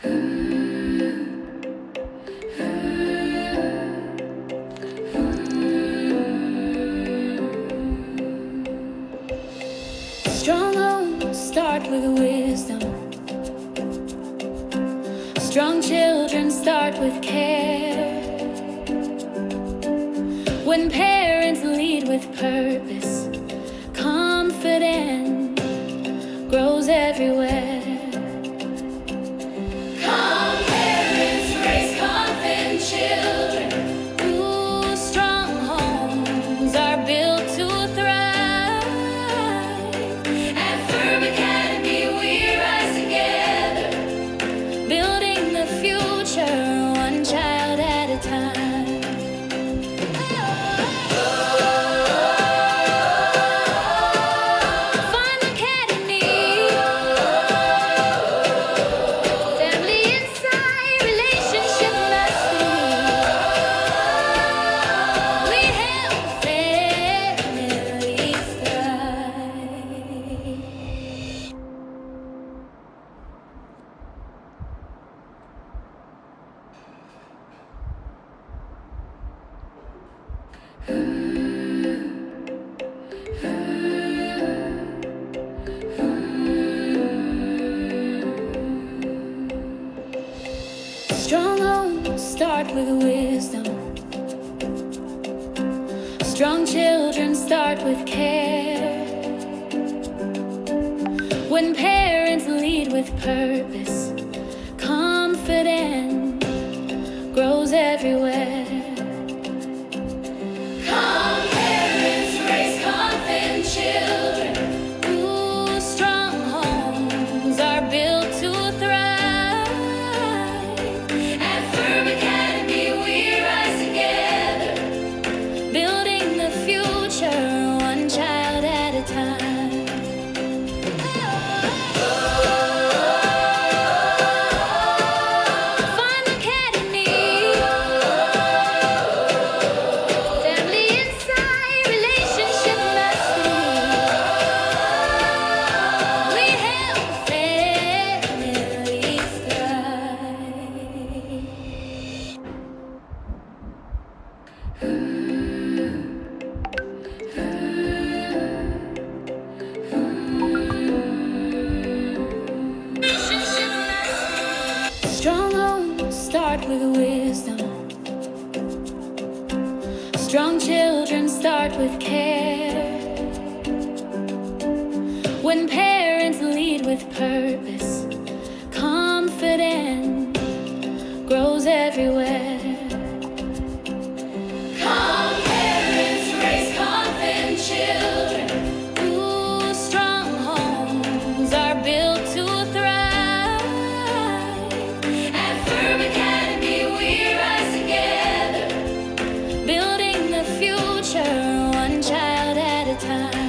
Strong homes start with wisdom. Strong children start with care. When parents lead with purpose, confidence grows everywhere. Calm parents raise confident children. Ooh, strong homes are built to thrive. At Firm Academy we rise together, building the future one child at a time. Strong homes start with wisdom. Strong children start with care. When parents lead with purpose, confidence grows everywhere. Calm parents raise confident children. Ooh, strong homes are built to thrive. At Firm Academy we rise together, building the future one child at a time. Strong homes start with wisdom. Strong children start with care. When parents lead with purpose, confidence grows everywhere. Calm parents raise confident children. Ooh, strong homes are built to thrive. At Firm Academy we rise together, building the future one child at a time.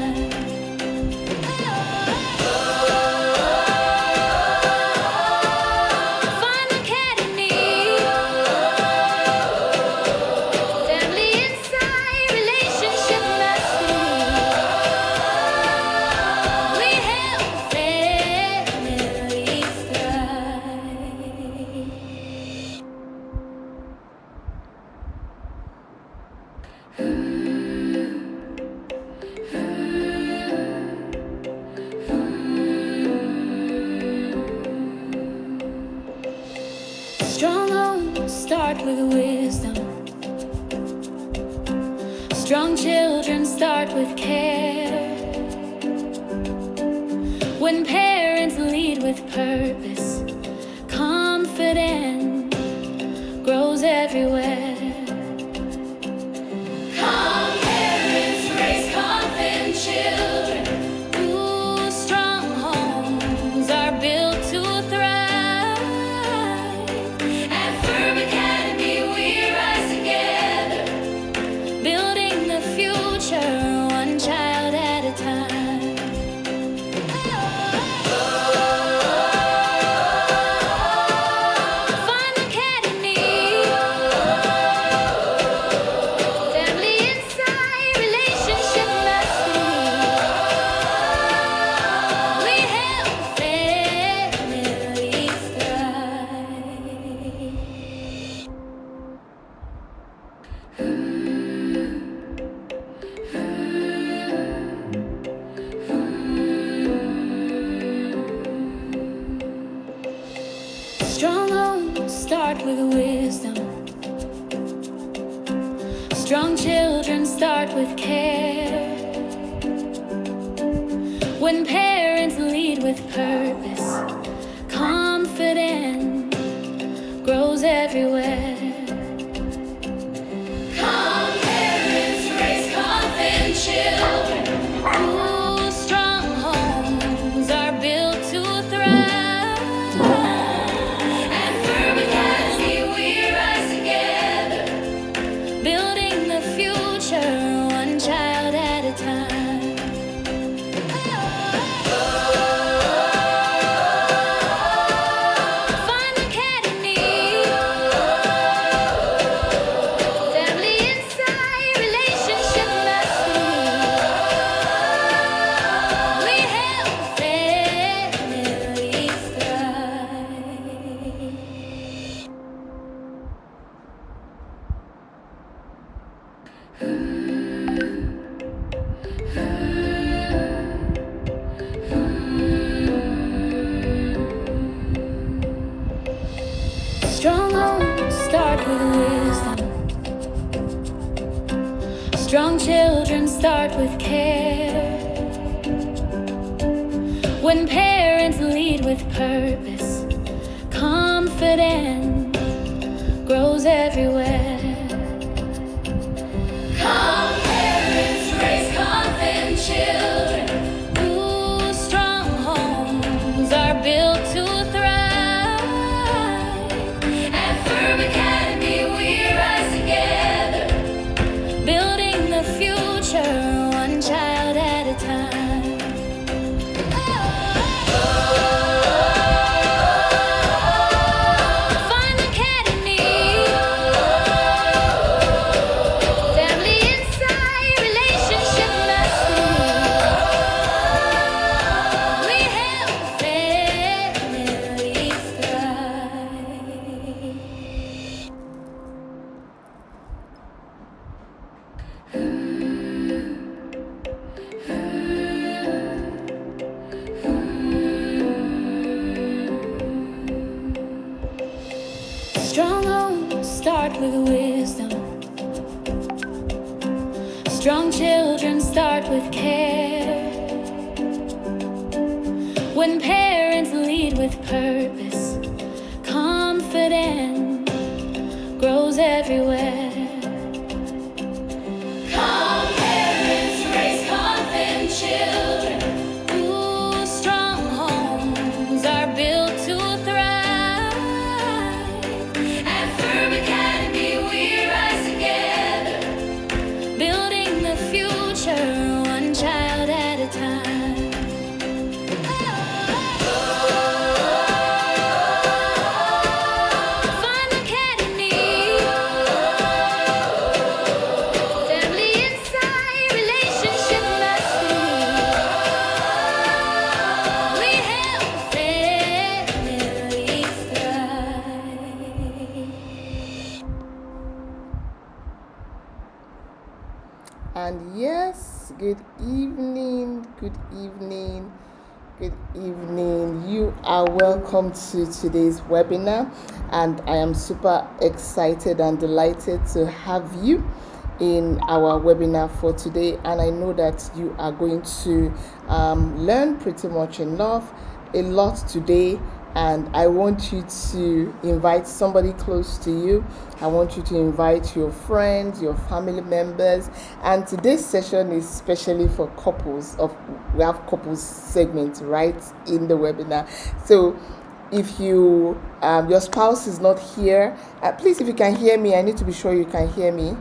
Strong homes start with wisdom. Strong children start with care. When parents lead with purpose, confidence grows everywhere. Calm parents raise confident children. Ooh, strong homes are built to thrive. At Firm Academy we rise together, building the future one child at a time. start with wisdom. Strong children start with care. When parents lead with purpose, confidence grows everywhere. Calm parents raise confident children. Ooh, strong homes are built to thrive. At Firm Academy we rise together, building the future one child at a time. Strong homes start with wisdom. Strong children start with care. When parents lead with purpose, confidence grows everywhere. Calm parents raise confident children. Ooh, strong homes are built to thrive. At Firm Academy we rise together, building the future one child at a time. Strong homes start with wisdom. Strong children start with care. When parents lead with purpose, confidence grows everywhere. Calm parents raise confident children. Ooh, strong homes are built to thrive. At Firm Academy we rise together, building the future one child at a time. And yes, good evening, good evening, good evening. You are welcome to today's webinar, and I am super excited and delighted to have you in our webinar for today. And I know that you are going to learn pretty much a lot today. And I want you to invite somebody close to you. I want you to invite your friends, your family members. And today's session is especially for couples. We have couples segment right in the webinar. So if you your spouse is not here, please, if you can hear me, I need to be sure you can hear me.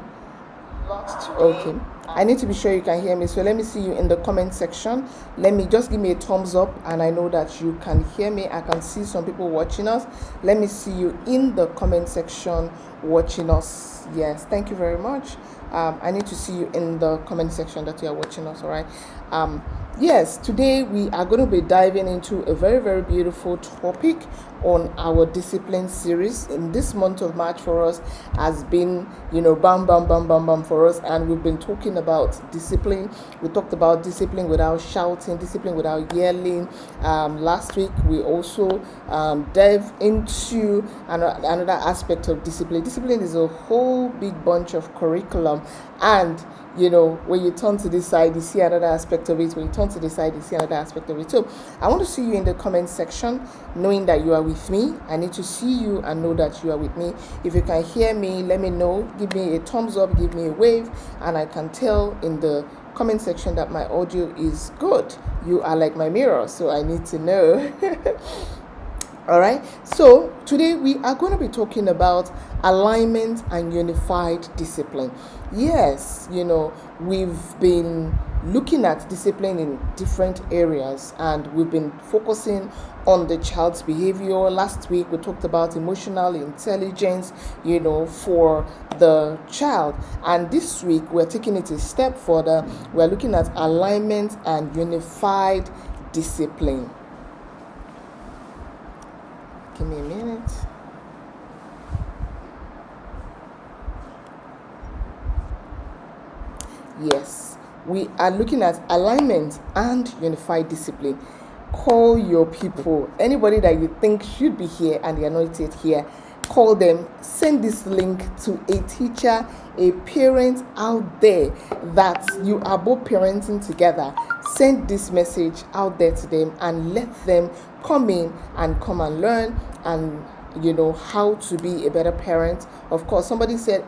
Okay, I need to be sure you can hear me. So let me see you in the comment section. Let me just give me a thumbs up, and I know that you can hear me. I can see some people watching us. Let me see you in the comment section watching us. Yes, thank you very much. I need to see you in the comment section that you are watching us. All right. Yes, today we are going to be diving into a very, very beautiful topic on our discipline series. In this month of March for us has been, bam, bam, bam, bam, bam for us. And we've been talking about discipline. We talked about discipline without shouting, discipline without yelling. Last week, we also delved into another aspect of discipline. Discipline is a whole big bunch of curriculum, and when you turn to this side, you see another aspect of it. When you turn to this side, you see another aspect of it. So I want to see you in the comment section, knowing that you are with me. I need to see you and know that you are with me. If you can hear me, let me know. Give me a thumbs up, give me a wave, and I can tell in the comment section that my audio is good. You are like my mirror, so I need to know. All right, so today we are going to be talking about alignment and unified discipline. Yes, we've been looking at discipline in different areas, and we've been focusing on the child's behavior. Last week we talked about emotional intelligence, for the child, and this week we're taking it a step further. We're looking at alignment and unified discipline. Give me a minute. Yes, we are looking at alignment and unified discipline. Call your people. Anybody that you think should be here and they are not yet here, call them. Send this link to a teacher, a parent out there that you are both parenting together. Send this message out there to them and let them come in and come and learn and how to be a better parent. Of course, somebody said,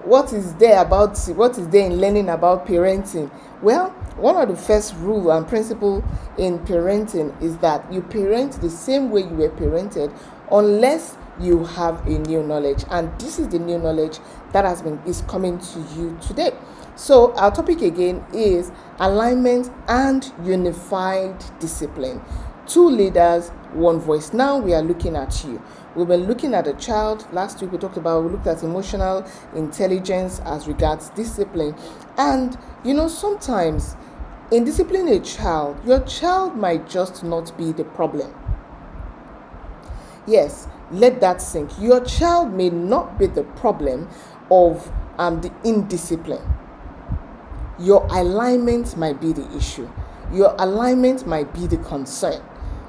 what is there in learning about parenting? Well, one of the first rule and principle in parenting is that you parent the same way you were parented unless you have a new knowledge, and this is the new knowledge that is coming to you today. So our topic again is alignment and unified discipline. 2 leaders, 1 voice. Now we are looking at you. We've been looking at the child. Last week we looked at emotional intelligence as regards discipline. And sometimes in disciplining a child, your child might just not be the problem. Yes, let that sink. Your child may not be the problem of the indiscipline. Your alignment might be the issue. Your alignment might be the concern.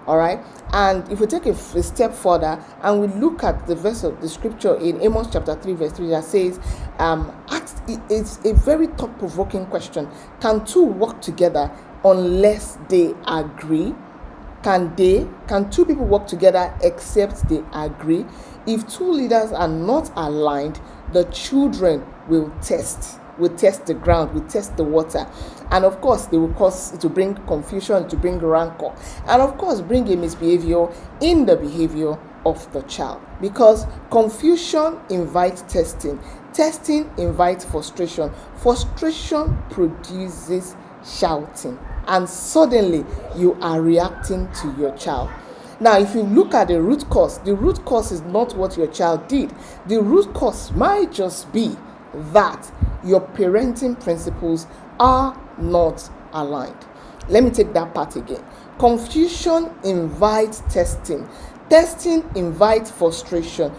All right. And if we take a step further and we look at the verse of the scripture in Amos chapter 3 verse 3 that says, it's a very thought-provoking question. Can 2 work together unless they agree? Can 2 people work together except they agree? If 2 leaders are not aligned, the children will test the ground, will test the water, and of course they will cause to bring confusion, to bring rancor, and of course bring a misbehavior in the behavior of the child, because confusion invites testing invites frustration produces shouting, and suddenly you are reacting to your child. Now, if you look at the root cause is not what your child did. The root cause might just be that your parenting principles are not aligned. Let me take that part again. Confusion invites testing invites frustration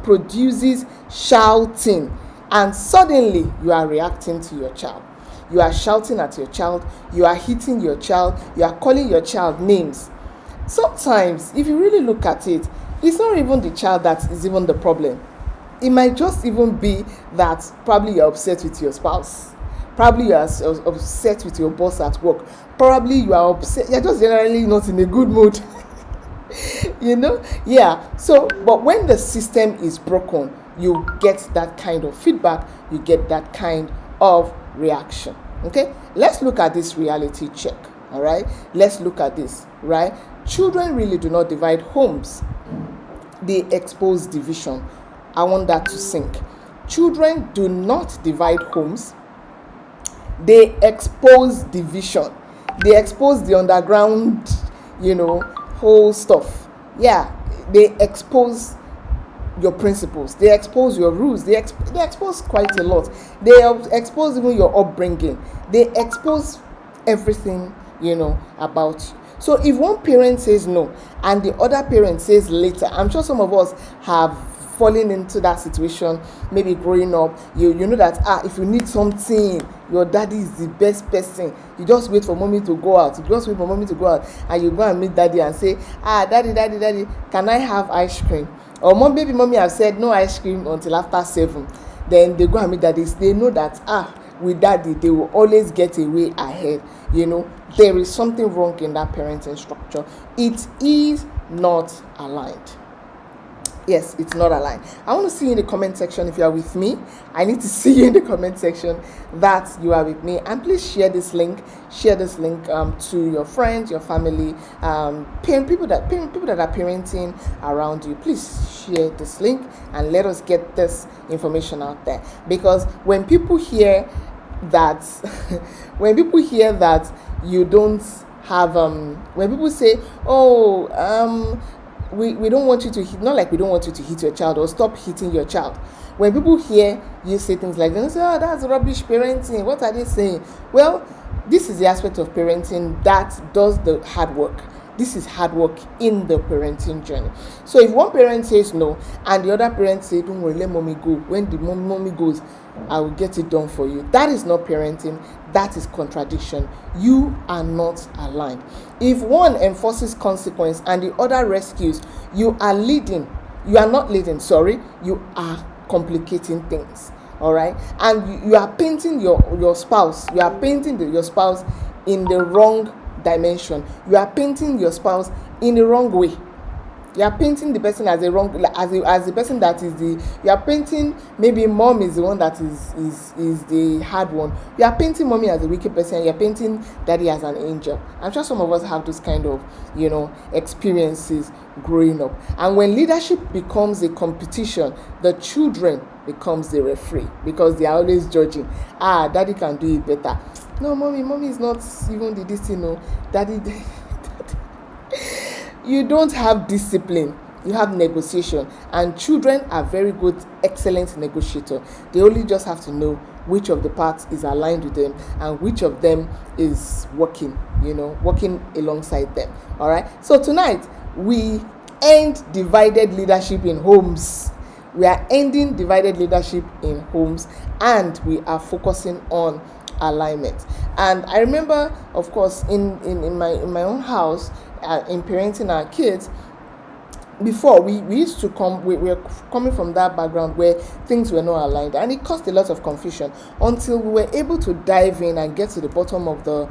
produces shouting, and suddenly you are reacting to your child. You are shouting at your child, you are hitting your child, you are calling your child names. Sometimes, if you really look at it, it's not even the child that is even the problem. It might just even be that probably you're upset with your spouse. Probably you are upset with your boss at work. Probably you are upset. You're just generally not in a good mood. Yeah. So, but when the system is broken, you get that kind of feedback. You get that kind of reaction. Okay. Let's look at this reality check. All right. Let's look at this. Right. Children really do not divide homes. They expose division. I want that to sink. Children do not divide homes. They expose division. They expose the underground, whole stuff. Yeah, they expose your principles, they expose your rules, they expose quite a lot. They expose even your upbringing, they expose everything, about you. So if one parent says no and the other parent says later, I'm sure some of us have fallen into that situation. Maybe growing up, you know that if you need something, your daddy is the best person. You just wait for mommy to go out, and you go and meet daddy and say, daddy, can I have ice cream? Or maybe mommy have said no ice cream until after 7. Then they go and meet daddy. They know that with daddy they will always get a way ahead. There is something wrong in that parenting structure. It is not aligned. Yes, it's not aligned. I want to see you in the comment section if you are with me. I need to see you in the comment section that you are with me. And please share this link to your friends, your family, people that are parenting around you. Please share this link and let us get this information out there. Because when people hear that you don't have when people say, we don't want you to hit, not like we don't want you to hit your child or stop hitting your child. When people hear you say things like that, they say, that's rubbish parenting. What are they saying? Well, this is the aspect of parenting that does the hard work. This is hard work in the parenting journey. So if one parent says no and the other parent says, don't worry, let mommy go. When the mommy goes, I will get it done for you. That is not parenting. That is contradiction. You are not aligned. If one enforces consequence and the other rescues, you are not leading, you are complicating things. All right. And you are painting your spouse. You are painting your spouse in the wrong dimension. You are painting your spouse in the wrong way. You are painting the person as the person that is you are painting, maybe mom is the one that is the hard one. You are painting mommy as a wicked person. You are painting daddy as an angel. I'm sure some of us have those kind of experiences growing up. And when leadership becomes a competition, the children becomes the referee, because they are always judging. Daddy can do it better. No, mommy is not even the this thing. No, daddy. You don't have discipline. You have negotiation, and children are very good, excellent negotiator. They only just have to know which of the parts is aligned with them and which of them is working alongside them. All right. So tonight we end divided leadership in homes. We are ending divided leadership in homes, and we are focusing on alignment. And I remember, of course, in my own house, in parenting our kids, before we used to we're coming from that background where things were not aligned, and it caused a lot of confusion until we were able to dive in and get to the bottom of the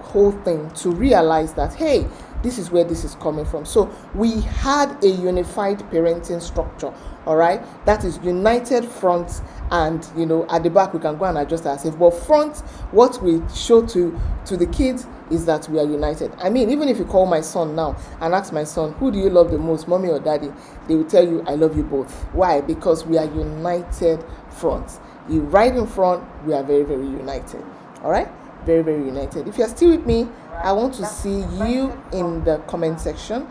whole thing, to realize that, hey, this is where this is coming from. So we had a unified parenting structure, all right, that is united front, and at the back we can go and adjust ourselves. But front, what we show to the kids is that we are united. I mean, even if you call my son now and ask my son, who do you love the most, mommy or daddy? They will tell you, I love you both. Why? Because we are united front. You right in front, we are very, very united. All right? Very, very united. If you're still with me, I want to see you in the comment section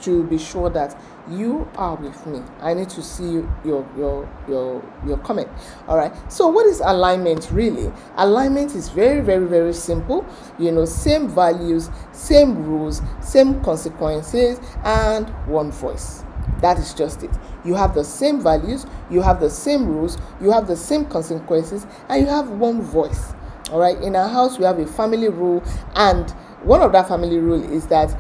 to be sure that you are with me. I need to see your comment. All right. So what is alignment really? Alignment is very, very, very simple. Same values, same rules, same consequences, and one voice. That is just it. You have the same values, you have the same rules, you have the same consequences, and you have one voice. All right. In our house, we have a family rule, and one of that family rule is that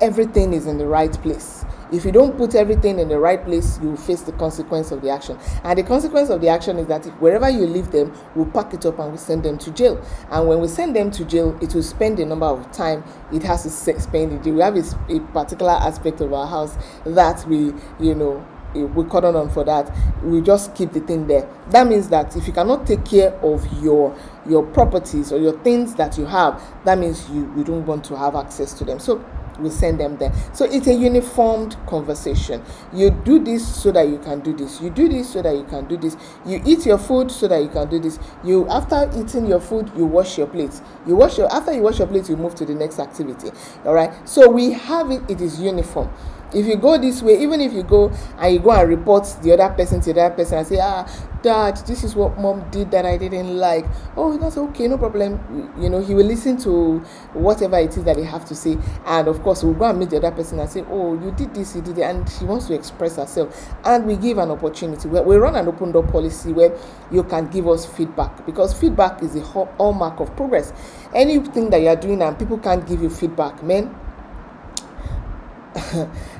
everything is in the right place. If you don't put everything in the right place, you will face the consequence of the action. And the consequence of the action is that wherever you leave them, we'll pack it up and we'll send them to jail. And when we send them to jail, it will spend the number of time it has to spend in jail. We have a particular aspect of our house that we cordon on for that. We just keep the thing there. That means that if you cannot take care of your properties or your things that you have, that means you don't want to have access to them. So we send them there. So it's a uniformed conversation. You do this so that you can do this. You do this so that you can do this. You eat your food so that you can do this. After eating your food, you wash your plates. After you wash your plates, you move to the next activity. All right. So we have it. It is uniform. If you go this way, even if you go and report the other person to the other person and say, Dad, this is what mom did that I didn't like. Oh, that's okay, no problem. He will listen to whatever it is that they have to say. And of course, we'll go and meet the other person and say, oh, you did this, you did it. And she wants to express herself. And we give an opportunity. We run an open door policy where you can give us feedback, because feedback is a hallmark of progress. Anything that you are doing and people can't give you feedback, man,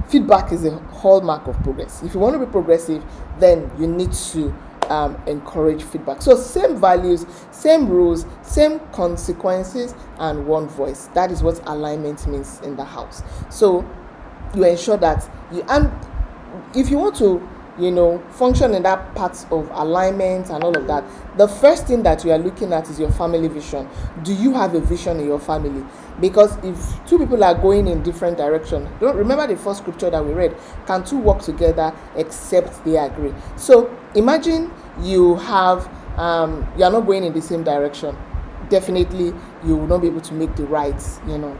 feedback is a hallmark of progress. If you want to be progressive, then you need to encourage feedback. So same values, same rules, same consequences, and one voice. That is what alignment means in the house. So you ensure that and if you want to function in that part of alignment and all of that, the first thing that you are looking at is your family vision. Do you have a vision in your family? Because if two people are going in different direction, don't remember the first scripture that we read, can two walk together except they agree? So imagine you are not going in the same direction. Definitely you will not be able to make the right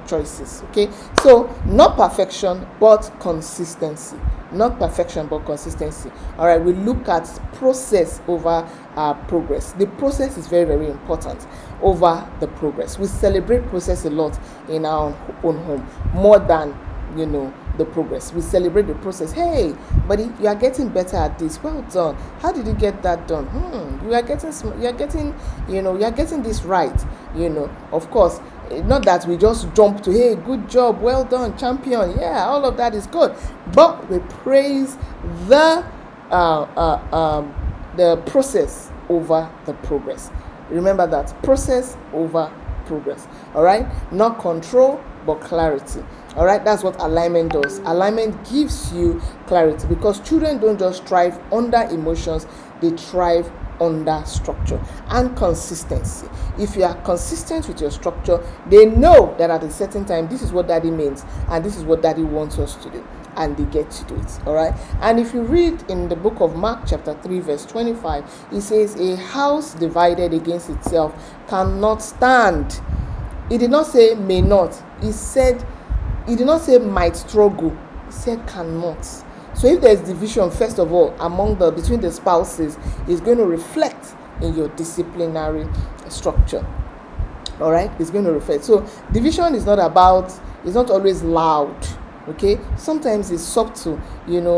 choices. Okay, so not perfection but consistency. Not perfection but consistency. All right, we look at process over progress. The process is very, very important over the progress. We celebrate process a lot in our own home, more than the progress. We celebrate the process. Hey buddy, you are getting better at this, well done. How did you get that done? You are getting this right. Of course, not that we just jump to, hey, good job, well done, champion. Yeah, all of that is good, but we praise the process over the progress. Remember that, process over progress. All right, not control but clarity. All right, that's what alignment does. Alignment gives you clarity, because children don't just thrive under emotions, they thrive under structure and consistency. If you are consistent with your structure, they know that at a certain time, this is what daddy means and this is what daddy wants us to do, and they get to do it. All right, and if you read in the book of Mark chapter 3 verse 25, it says, a house divided against itself cannot stand. It did not say may not. It did not say might struggle. It said cannot. So if there's division, first of all, between the spouses, it's going to reflect in your disciplinary structure. All right, it's going to reflect. So division is not always loud. Okay, sometimes it's subtle,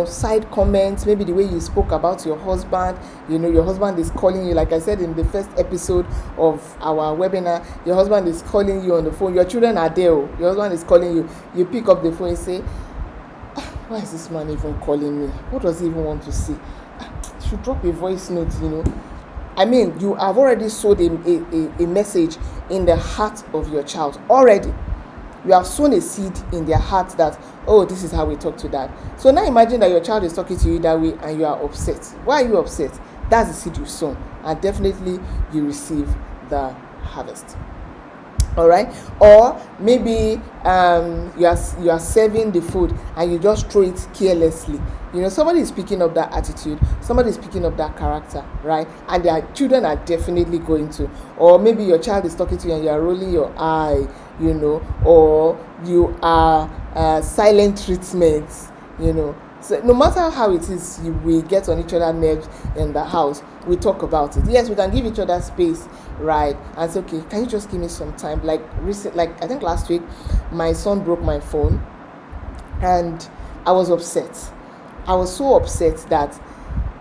side comments, maybe the way you spoke about your husband. Your husband is calling you, like I said in the first episode of our webinar, your husband is calling you on the phone. Your children are there, your husband is calling you. You pick up the phone and say, why is this man even calling me? What does he even want to say? Should drop a voice note. I mean, you have already sowed a message in the heart of your child already. You have sown a seed in their heart that, oh, this is how we talk to dad. So now imagine that your child is talking to you that way and you are upset. Why are you upset? That's the seed you've sown, and definitely you receive the harvest. All right, or maybe you are serving the food and you just throw it carelessly. Somebody is picking up that attitude, somebody is picking up that character, right? And their children are definitely going to. Or maybe your child is talking to you and you are rolling your eye, or you are silent treatments, So no matter how it is, we get on each other's nerves in the house, we talk about it. Yes, we can give each other space, right? And say, okay, can you just give me some time? Like I think last week, my son broke my phone, and I was upset. I was so upset that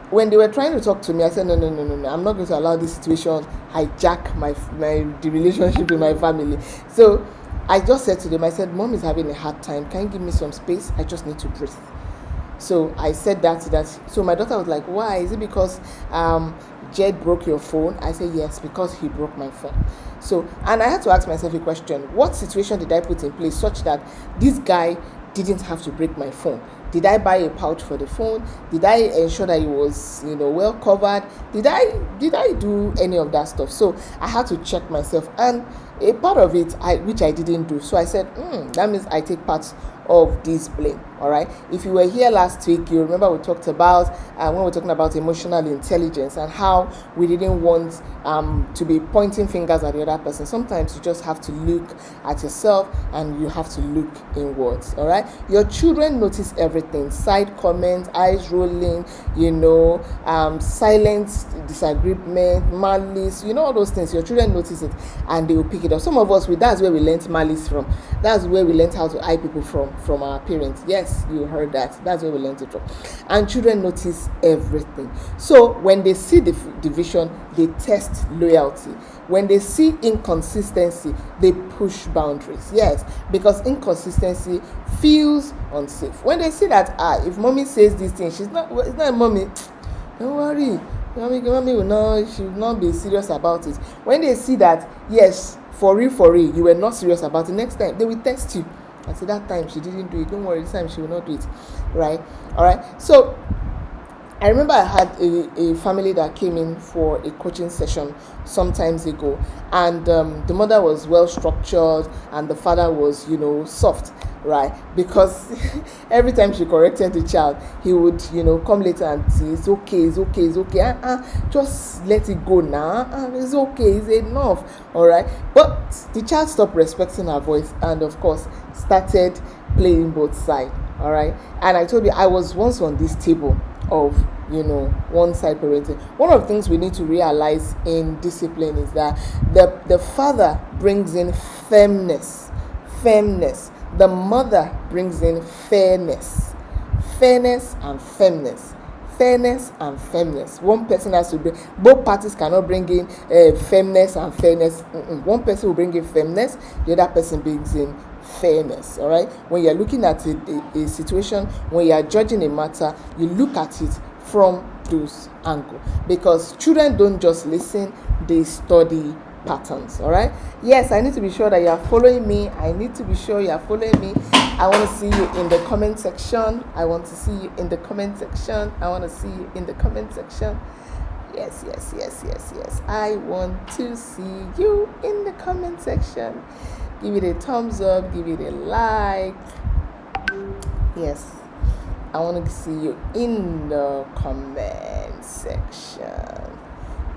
when they were trying to talk to me, I said, no, I'm not going to allow this situation hijack the relationship with my family. So I just said to them, I said, Mom is having a hard time. Can you give me some space? I just need to breathe. So I said that. So my daughter was like, why? Is it because Jed broke your phone? I said, yes, because he broke my phone. So, and I had to ask myself a question. What situation did I put in place such that this guy didn't have to break my phone? Did I buy a pouch for the phone? Did I ensure that it was, well covered? Did I do any of that stuff? So I had to check myself, and a part of it which I didn't do. So I said, that means I take part of discipline. All right, if you were here last week, you remember we talked about when we were talking about emotional intelligence and how we didn't want to be pointing fingers at the other person. Sometimes you just have to look at yourself and you have to look inwards. All right, your children notice everything: side comments, eyes rolling, silent disagreement, malice, all those things. Your children notice it and they will pick it up. Some of us, that's where we learned malice from. That's where we learned how to eye people from our parents. Yes, you heard that. That's where we learned it from. And children notice everything. So when they see the division, they test loyalty. When they see inconsistency, they push boundaries. Yes, because inconsistency feels unsafe. When they see that if mommy says this thing, it's not mommy, don't worry, mommy will not, she will not be serious about it. When they see that, yes, for real, you were not serious about it, next time they will test you. I say that time she didn't do it, don't worry, this time she will not do it. Right? All right. So I remember I had a family that came in for a coaching session some times ago, and the mother was well structured and the father was, soft, right? Because every time she corrected the child, he would, come later and say, it's okay, just let it go now, it's okay, it's enough, all right? But the child stopped respecting her voice and, of course, started playing both sides, all right? And I told you, I was once on this table of one side parenting. One of the things we need to realize in discipline is that the father brings in firmness. The mother brings in fairness and firmness. One person has to bring, both parties cannot bring in firmness and fairness. One person will bring in firmness, the other person brings in fairness. All right, when you're looking at a situation, when you're judging a matter, you look at it from those angles, because children don't just listen, they study patterns. All right, yes, I need to be sure that you are following me. I want to see you in the comment section. Yes, yes, I want to see you in the comment section. Give it a thumbs up, give it a like. Yes, I want to see you in the comment section.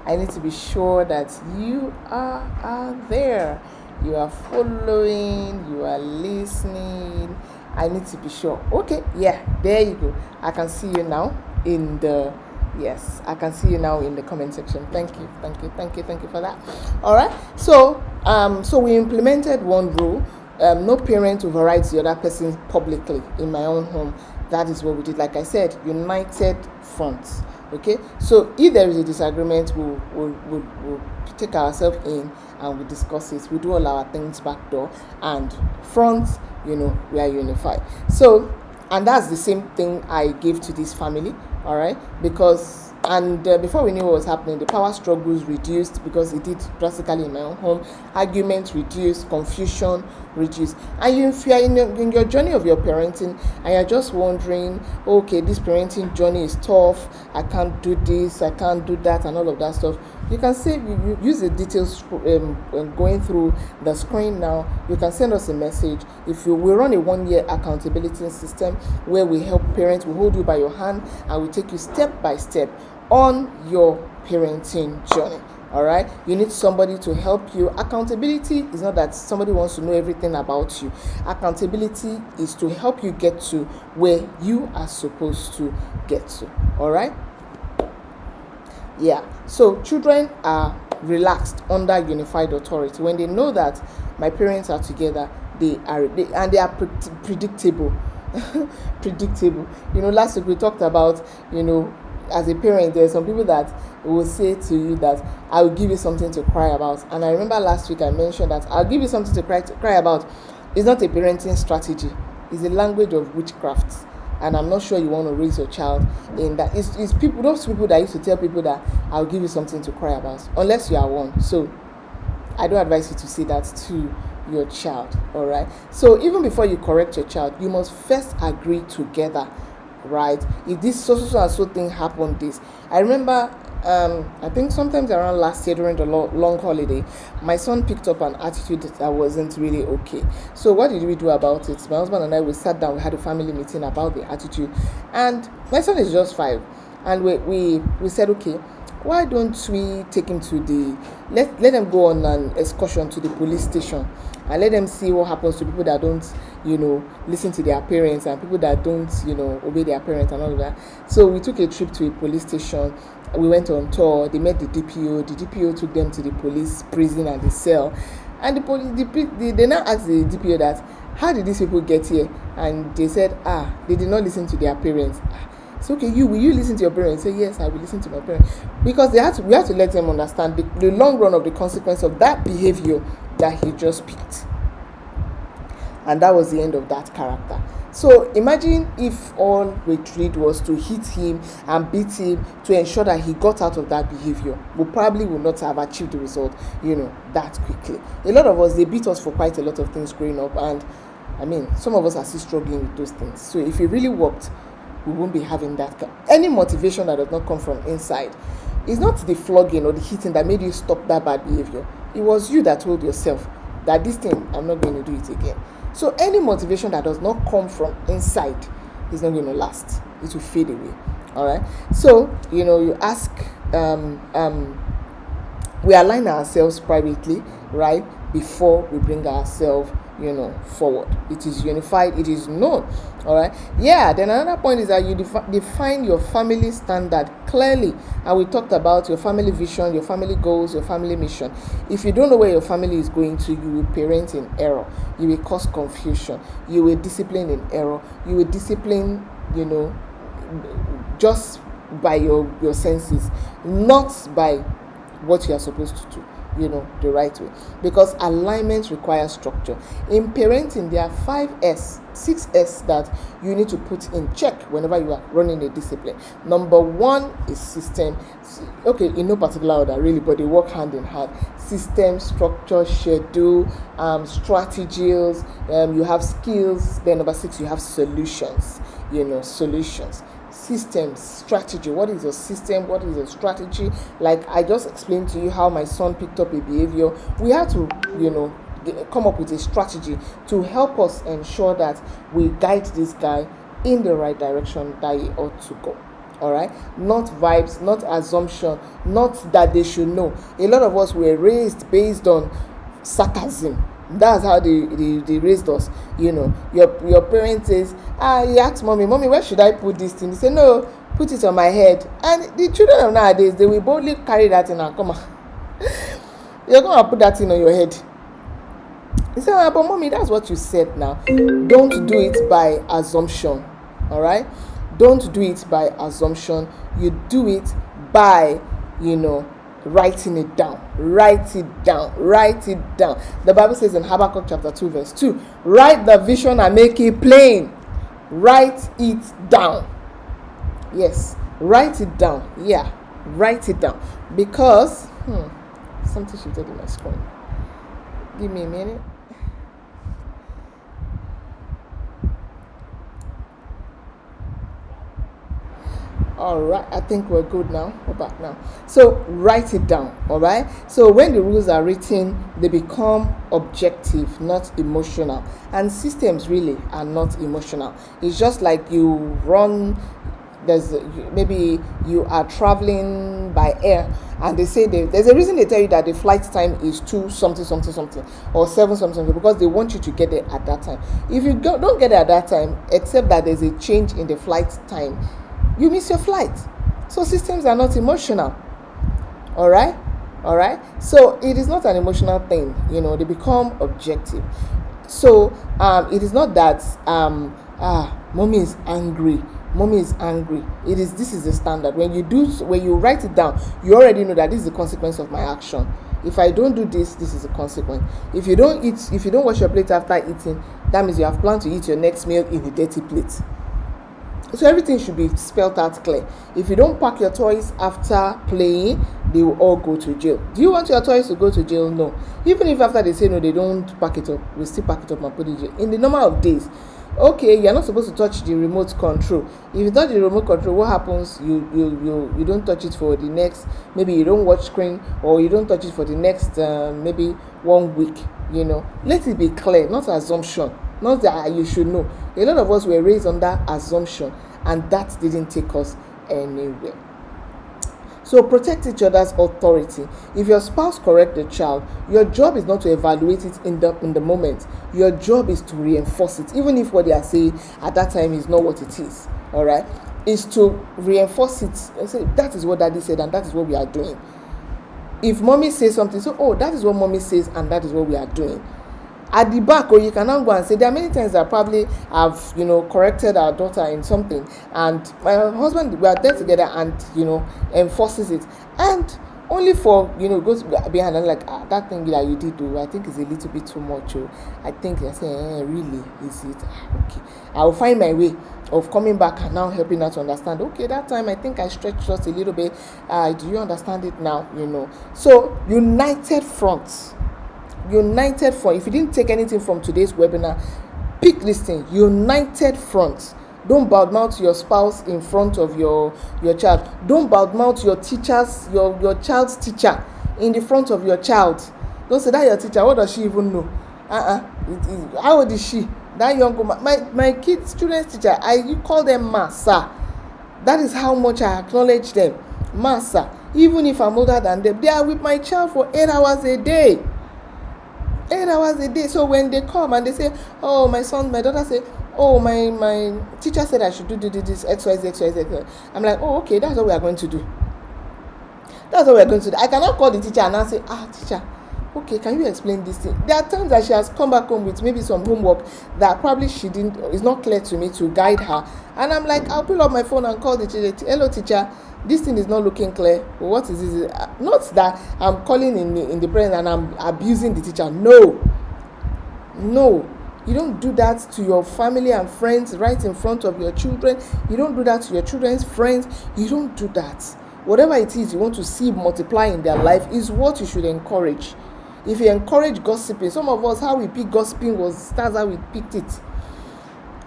I need to be sure that you are there. You are following, you are listening. I need to be sure. Okay, yeah, there you go. I can see you now in the comment section. Thank you for that. All right, so we implemented one rule. No parent overrides the other person publicly in my own home. That is what we did. Like I said, united fronts. Okay, so if there is a disagreement, we'll take ourselves in and we discuss it. We do all our things back door, and front, we are unified. So, and that's the same thing I gave to this family. All right, because before we knew what was happening, the power struggles reduced, because it did drastically in my own home. Arguments reduced, confusion reduced. And if you are in your journey of your parenting and you're just wondering, okay, this parenting journey is tough, I can't do this, I can't do that, and all of that stuff, you can say, you use the details going through the screen now. You can send us a message. We run a 1-year accountability system where we help parents. We hold you by your hand and we take you step by step on your parenting journey. All right, you need somebody to help you. Accountability is not that somebody wants to know everything about you. Accountability is to help you get to where you are supposed to get to. All right, yeah. So children are relaxed under unified authority when they know that my parents are together. They are predictable. Predictable. Last week we talked about, as a parent, there are some people that will say to you that I will give you something to cry about. And I remember last week I mentioned that I'll give you something to cry about. It's not a parenting strategy. It's a language of witchcraft. And I'm not sure you want to raise your child in that. It's those people that used to tell people that I'll give you something to cry about, unless you are one. So I don't advise you to say that to your child. All right. So even before you correct your child, you must first agree together. Right, if this so thing happened, this I remember I think sometimes around last year during the long holiday, my son picked up an attitude that wasn't really okay. So what did we do about it? My husband and I, we sat down, we had a family meeting about the attitude, and my son is just 5, and we said, okay, why don't we take him to the let them go on an excursion to the police station, and let them see what happens to people that don't, listen to their parents, and people that don't, obey their parents and all of that. So we took a trip to a police station. We went on tour. They met the DPO. The DPO took them to the police prison and the cell, and they now asked the DPO that, how did these people get here? And they said, they did not listen to their parents. So, okay, will you listen to your parents? Say, yes, I will listen to my parents. Because we have to let them understand the long run of the consequence of that behavior that he just picked. And that was the end of that character. So imagine if all we did was to hit him and beat him to ensure that he got out of that behavior. We probably would not have achieved the result, that quickly. A lot of us, they beat us for quite a lot of things growing up. And some of us are still struggling with those things. So if it really worked, we won't be having that. Any motivation that does not come from inside, it's not the flogging or the hitting that made you stop that bad behavior. It was you that told yourself that this thing, I'm not going to do it again. So any motivation that does not come from inside is not going to last. It will fade away. All right. So, you ask, we align ourselves privately, right, before we bring ourselves, forward. It is unified. It is known. All right. Yeah. Then another point is that you define your family standard clearly, and we talked about your family vision, your family goals, your family mission. If you don't know where your family is going to, you will parent in error. You will cause confusion. You will discipline in error. You will discipline, just by your senses, not by what you are supposed to do, the right way. Because alignment requires structure. In parenting, there are 6 S that you need to put in check whenever you are running a discipline. Number 1 is system. Okay, in no particular order really, but they work hand in hand. System, structure, schedule, strategies, you have skills. Then number 6, you have solutions. Solutions. Systems, strategy. What is a system? What is a strategy? Like I just explained to you how my son picked up a behavior. We have to, come up with a strategy to help us ensure that we guide this guy in the right direction that he ought to go. All right, not vibes, not assumption, not that they should know. A lot of us were raised based on sarcasm. That's how they raised us. Your parents says, you ask mommy, where should I put this thing? They say, no, put it on my head. And the children of nowadays, they will boldly carry that in and come on. You're going to put that thing on your head. They say, but mommy, that's what you said now. Don't do it by assumption. All right? Don't do it by assumption. You do it by, writing it down. Write it down. The Bible says in Habakkuk chapter 2 verse 2, write the vision and make it plain. Write it down. Yes, write it down. Yeah, write it down. Because something shifted in my screen. Give me a minute. All right, I think we're good now. We're back now. So write it down. All right. So when the rules are written, they become objective, not emotional. And systems really are not emotional. It's just like you run. Maybe you are traveling by air, and they say there's a reason they tell you that the flight time is 2 something or 7 something, because they want you to get there at that time. If you don't get there at that time, except that there's a change in the flight time, you miss your flight. So systems are not emotional. All right. So it is not an emotional thing. They become objective. So it is not that mommy is angry. This is the standard. When you write it down, you already know that this is the consequence of my action. If I don't do this is the consequence. If you don't wash your plate after eating, that means you have planned to eat your next meal in a dirty plate. So everything should be spelled out clear. If you don't pack your toys after playing, they will all go to jail. Do you want your toys to go to jail? No. Even if after they say no, they don't pack it up, we still pack it up and put it in jail. In the normal of days, okay, you're not supposed to touch the remote control. If you touch the remote control, what happens? You don't touch it for the next, maybe you don't watch screen, or you don't touch it for the next maybe 1 week. Let it be clear, not assumption. Not that you should know. A lot of us were raised under assumption, and that didn't take us anywhere. So protect each other's authority. If your spouse corrects the child, your job is not to evaluate it in the moment. Your job is to reinforce it, even if what they are saying at that time is not what it is. All right, is to reinforce it and say that is what daddy said and that is what we are doing. If mommy says something, so that is what mommy says and that is what we are doing. At the back, or you can now go and say there are many times I probably have corrected our daughter in something, and my husband, we are there together, and enforces it, and only for goes behind and like that thing that you did do, I think is a little bit too much. I think I say really is it okay? I will find my way of coming back and now helping her to understand. Okay, that time I think I stretched just a little bit. Do you understand it now? So united front. If you didn't take anything from today's webinar, pick this thing: united front. Don't badmouth your spouse in front of your child. Don't badmouth your teachers, your child's teacher in the front of your child. Don't say that your teacher, what does she even know? How old is she? That young woman, my kids' children's teacher, you call them Massa. That is how much I acknowledge them. Massa. Even if I'm older than them, they are with my child for 8 hours a day. 8 hours a day. So when they come and they say, oh, my daughter say, oh, my teacher said I should do this XYZ. I'm like, oh, okay, that's what we are going to do. I cannot call the teacher and now say, teacher, okay, can you explain this thing? There are times that she has come back home with maybe some homework that probably it's not clear to me to guide her. And I'm like, I'll pull up my phone and call the teacher. Hello, teacher. This thing is not looking clear. What is this? Not that I'm calling in the presence and I'm abusing the teacher. No. You don't do that to your family and friends right in front of your children. You don't do that to your children's friends. You don't do that. Whatever it is you want to see multiply in their life is what you should encourage. If you encourage gossiping, some of us, how we pick gossiping that's how we picked it.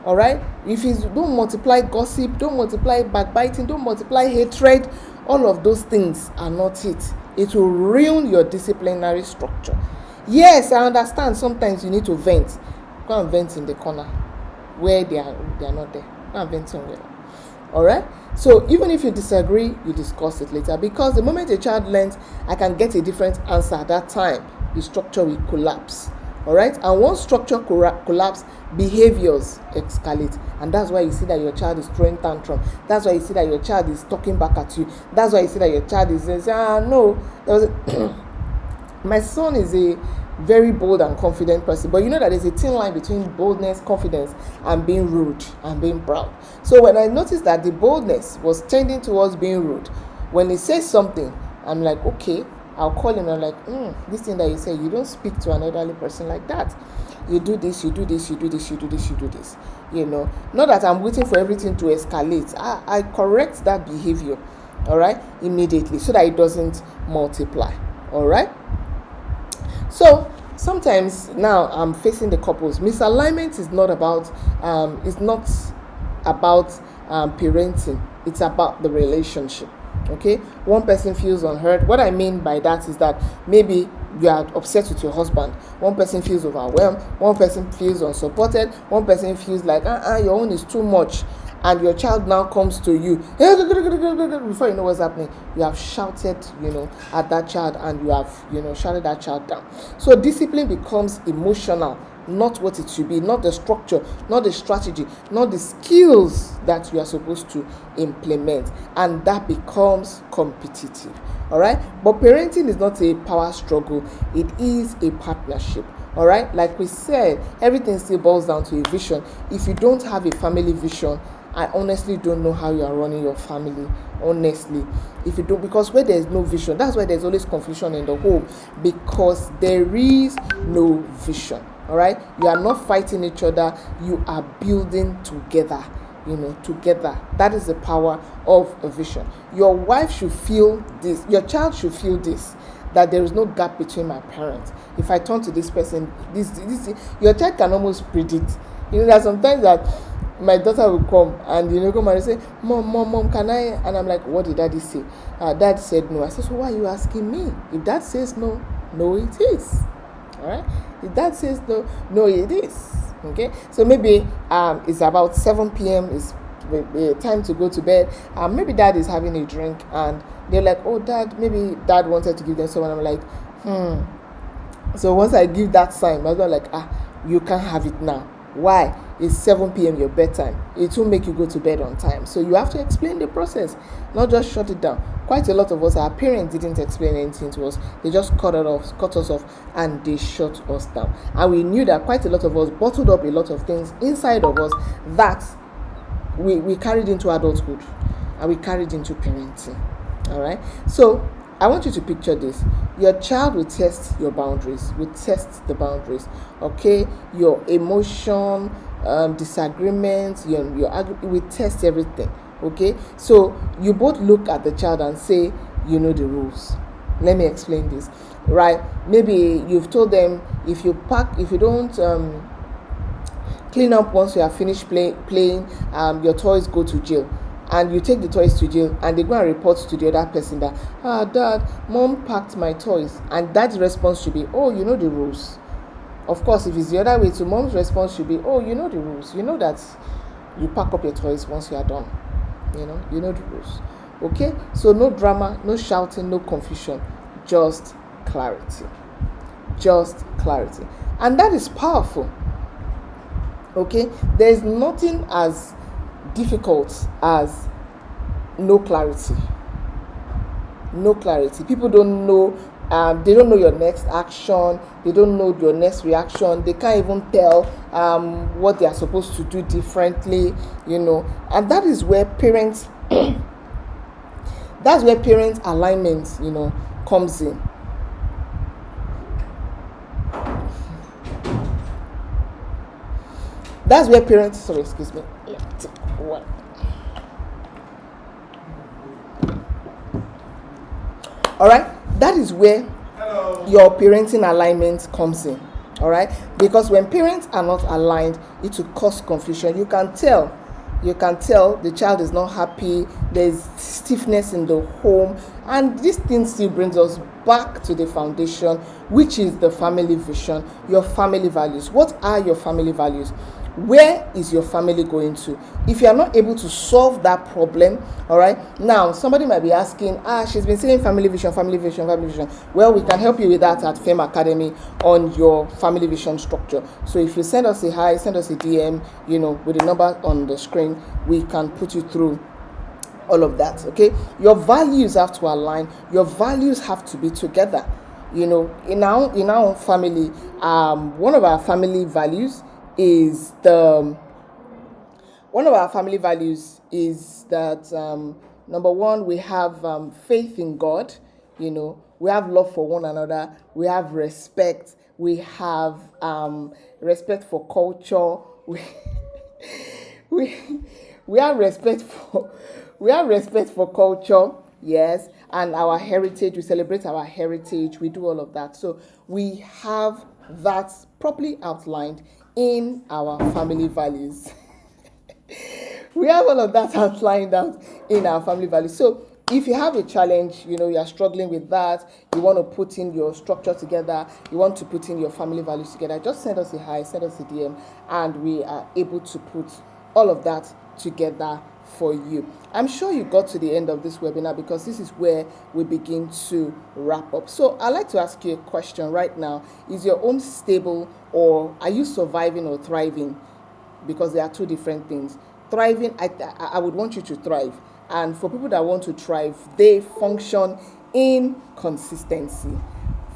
All right, if you don't multiply gossip, don't multiply backbiting, don't multiply hatred, all of those things are not it. It will ruin your disciplinary structure. Yes, I understand sometimes you need to vent. Go and vent in the corner where they are not there. Go and vent somewhere. All right, so even if you disagree, you discuss it later, because the moment a child learns I can get a different answer at that time, the structure will collapse. All right, and once structure collapse, behaviors escalate, and that's why you see that your child is throwing tantrum. That's why you see that your child is talking back at you. That's why you see that your child is saying, no, my son is a very bold and confident person, but you know that there's a thin line between boldness, confidence, and being rude and being proud. So when I noticed that the boldness was tending towards being rude, when he says something, I'm like, okay, I'll call him. I'm like, this thing that you say, you don't speak to an elderly person like that. You do this, you do this, you do this, you do this, you do this. Not that I'm waiting for everything to escalate. I correct that behavior, all right, immediately, so that it doesn't multiply. All right. So sometimes now I'm facing the couples. Misalignment is not about parenting. It's about the relationship. Okay, one person feels unheard. What I mean by that is that maybe you are upset with your husband. One person feels overwhelmed. One person feels unsupported. One person feels like your own is too much, and your child now comes to you. Before you know what's happening, you have shouted, at that child, and you have, shouted that child down. So discipline becomes emotional, not what it should be, not the structure, not the strategy, not the skills that you are supposed to implement, and that becomes competitive. All right, but parenting is not a power struggle, it is a partnership. All right, like we said, everything still boils down to a vision. If you don't have a family vision, I honestly don't know how you are running your family. Honestly, if you don't, because where there is no vision, that's why there's always confusion in the home, because there is no vision. All right, you are not fighting each other, you are building together. together. That is the power of a vision. Your wife should feel this, your child should feel this, that there is no gap between my parents. If I turn to this person, this your child can almost predict. There's sometimes that my daughter will come and come and say, mom, can I? And I'm like, what did daddy say? Dad said no. I said, so why are you asking me? If dad says no, no it is. All right. If dad says no, no it is. Okay. So maybe it's about 7 p.m. It's time to go to bed. Maybe dad is having a drink and they're like, oh maybe dad wanted to give them some, and I'm like, So once I give that sign, my husband like, you can't have it now. Why? It's 7 p.m. your bedtime. It will make you go to bed on time. So you have to explain the process, not just shut it down. Quite a lot of us, our parents didn't explain anything to us. They just cut us off, and they shut us down. And we knew that quite a lot of us bottled up a lot of things inside of us that we carried into adulthood and we carried into parenting. All right. So I want you to picture this. Your child will test your boundaries, will test the boundaries. Okay, your emotion, disagreements, will test everything. Okay, so you both look at the child and say, you know the rules. Let me explain this. Right? Maybe you've told them if you don't clean up once you have finished playing, your toys go to jail. And you take the toys to jail and they go and report to the other person that, dad, mom packed my toys. And dad's response should be, oh, you know the rules. Of course, if it's the other way, to mom's response should be, oh, you know the rules. You know that you pack up your toys once you are done. You know the rules. Okay? So no drama, no shouting, no confusion. Just clarity. Just clarity. And that is powerful. Okay? There's nothing as difficult as no clarity. People don't know. They don't know your next action. They don't know your next reaction. They can't even tell what they are supposed to do differently. And that is where parents. That's where parent alignment, comes in. That's where parents. Sorry, excuse me. What? All right, that is where your parenting alignment comes in. All right, because when parents are not aligned, it will cause confusion. You can tell the child is not happy. There's stiffness in the home, and this thing still brings us back to the foundation, which is the family vision, your family values. What are your family values? Where is your family going to? If you are not able to solve that problem, all right, now somebody might be asking, she's been saying family vision. Well, we can help you with that at Fame Academy on your family vision structure. So if you send us a hi, send us a DM, with the number on the screen, we can put you through all of that. Okay, your values have to align. Your values have to be together. In our family, one of our family values is that number one, we have faith in God. We have love for one another. We have respect. We have respect for culture. We have respect for culture. Yes, and our heritage. We celebrate our heritage. We do all of that. So we have that properly outlined in our family values. We have all of that outlined out in our family values. So if you have a challenge, you're struggling with that, you want to put in your structure together, you want to put in your family values together, just send us a hi, send us a DM, and we are able to put all of that together for you. I'm sure you got to the end of this webinar, because this is where we begin to wrap up. So I'd like to ask you a question right now. Is your home stable, or are you surviving or thriving? Because there are two different things. Thriving, I would want you to thrive. And for people that want to thrive, they function in consistency.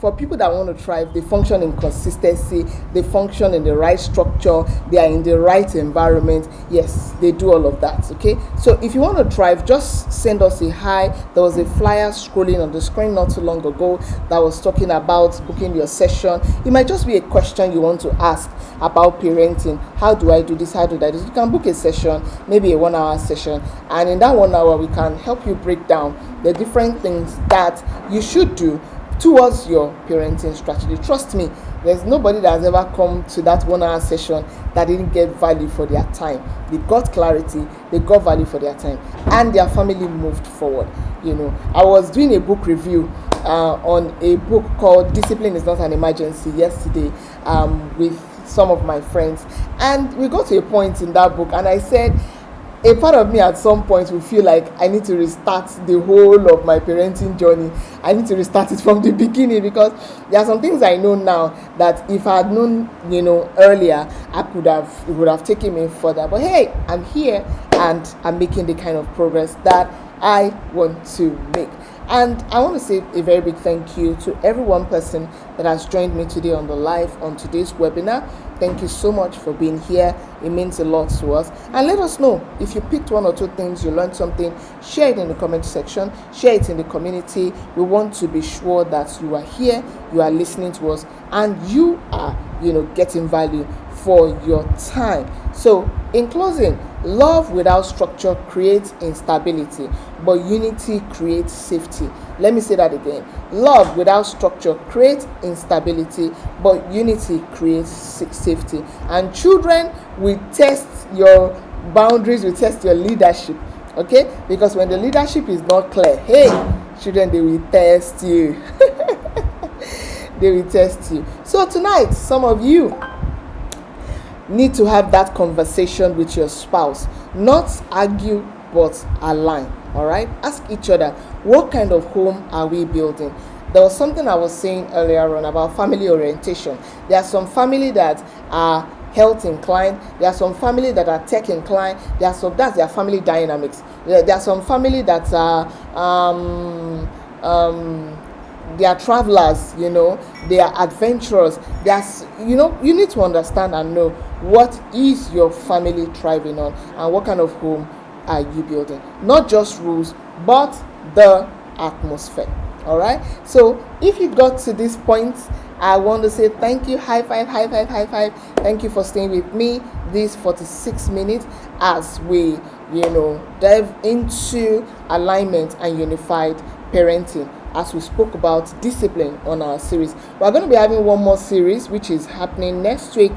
for people that want to thrive, they function in consistency, they function in the right structure, they are in the right environment. Yes, they do all of that. Okay, so if you want to thrive, just send us a hi. There was a flyer scrolling on the screen not too long ago that was talking about booking your session. It might just be a question you want to ask about parenting. How do I do this? How do I do this? You can book a session, maybe a 1 hour session, and in that 1 hour we can help you break down the different things that you should do towards your parenting strategy. Trust me, there's nobody that has ever come to that 1 hour session that didn't get value for their time. They got clarity, they got value for their time, and their family moved forward. I was doing a book review on a book called Discipline is Not an Emergency yesterday with some of my friends, and we got to a point in that book, and I said, a part of me at some point will feel like I need to restart the whole of my parenting journey. I need to restart it from the beginning, because there are some things I know now that if I had known, earlier, it would have taken me further. But hey, I'm here and I'm making the kind of progress that I want to make. And I want to say a very big thank you to every one person that has joined me today on the live on today's webinar. Thank you so much for being here. It means a lot to us. And let us know if you picked one or two things, you learned something. Share it in the comment section. Share it in the community. We want to be sure that you are here, you are listening to us, and you are, getting value for your time. So, in closing, love without structure creates instability, but unity creates safety. Let me say that again. Love without structure creates instability, but unity creates safety. And children will test your boundaries, will test your leadership. Okay? Because when the leadership is not clear, hey, children, they will test you. They will test you. So tonight, some of you need to have that conversation with your spouse. Not argue, but align. All right? Ask each other, what kind of home are we building? There was something I was saying earlier on about family orientation. There are some family that are health inclined. There are some family that are tech inclined. That's their family dynamics. There are some family that are they are travelers, they are adventurers. You need to understand and know what is your family thriving on and what kind of home are you building. Not just rules, but the atmosphere. All right. So if you got to this point, I want to say thank you. High five, high five, high five. Thank you for staying with me these 46 minutes as we, dive into alignment and unified parenting, as we spoke about discipline on our series. We're going to be having one more series, which is happening next week,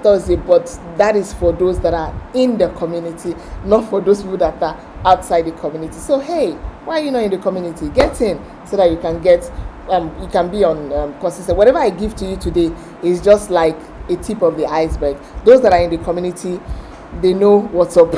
Thursday, but that is for those that are in the community, not for those people that are outside the community. So, hey, why are you not in the community? Get in so that you can get, you can be on consistent. Whatever I give to you today is just like a tip of the iceberg. Those that are in the community, they know what's up.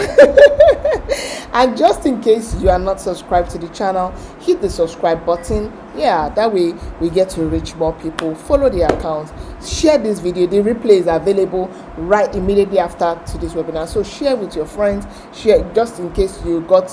And just in case you are not subscribed to the channel, hit the subscribe button. Yeah, that way we get to reach more people. Follow the account, share this video. The replay is available right immediately after today's webinar, so share with your friends. Share just in case you got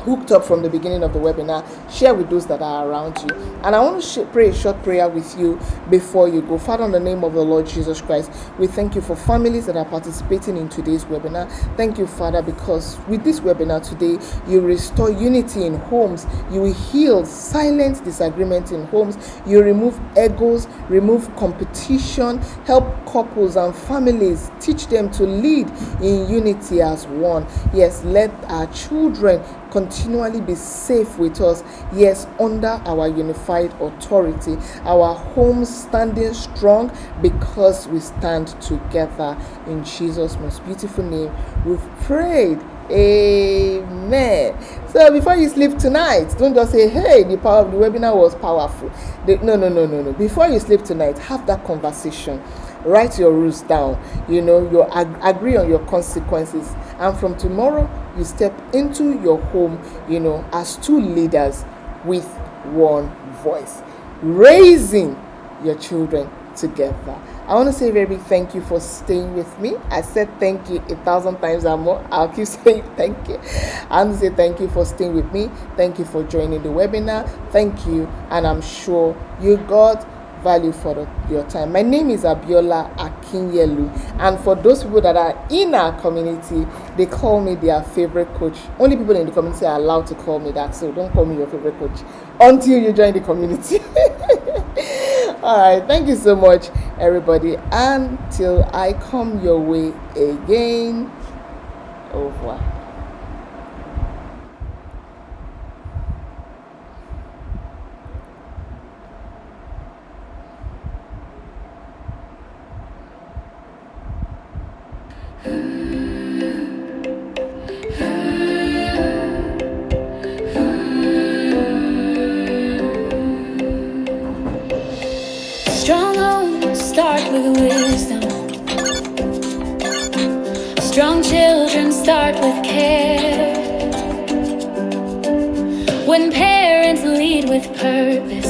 hooked up from the beginning of the webinar. Share with those that are around you. And I want to pray a short prayer with you before you go. Father, in the name of the Lord Jesus Christ, we thank you for families that are participating in today's webinar. Thank you, Father, because with this webinar today, you restore unity in homes. You will heal silent disagreement in homes. You remove egos, remove competition, help couples and families, teach them to lead in unity as one. Yes, let our children continually be safe with us, yes, under our unified authority. Our homes standing strong because we stand together. In Jesus' most beautiful name, we've prayed. Amen. So before you sleep tonight, don't just say, hey, the power of the webinar was powerful. No. Before you sleep tonight, have that conversation. Write your rules down. Agree on your consequences. And from tomorrow, you step into your home, as two leaders with one voice, raising your children together. I want to say a very big thank you for staying with me. I said thank you 1,000 times and more. I'll keep saying thank you. I want to say thank you for staying with me. Thank you for joining the webinar. Thank you, and I'm sure you got value for your time. My name is Abiola Akinyelu, and for those people that are in our community, they call me their favorite coach. Only people in the community are allowed to call me that, so don't call me your favorite coach until you join the community. All right, thank you so much, everybody. Until I come your way again, au revoir. Strong homes start with wisdom. Strong children start with care. When parents lead with purpose,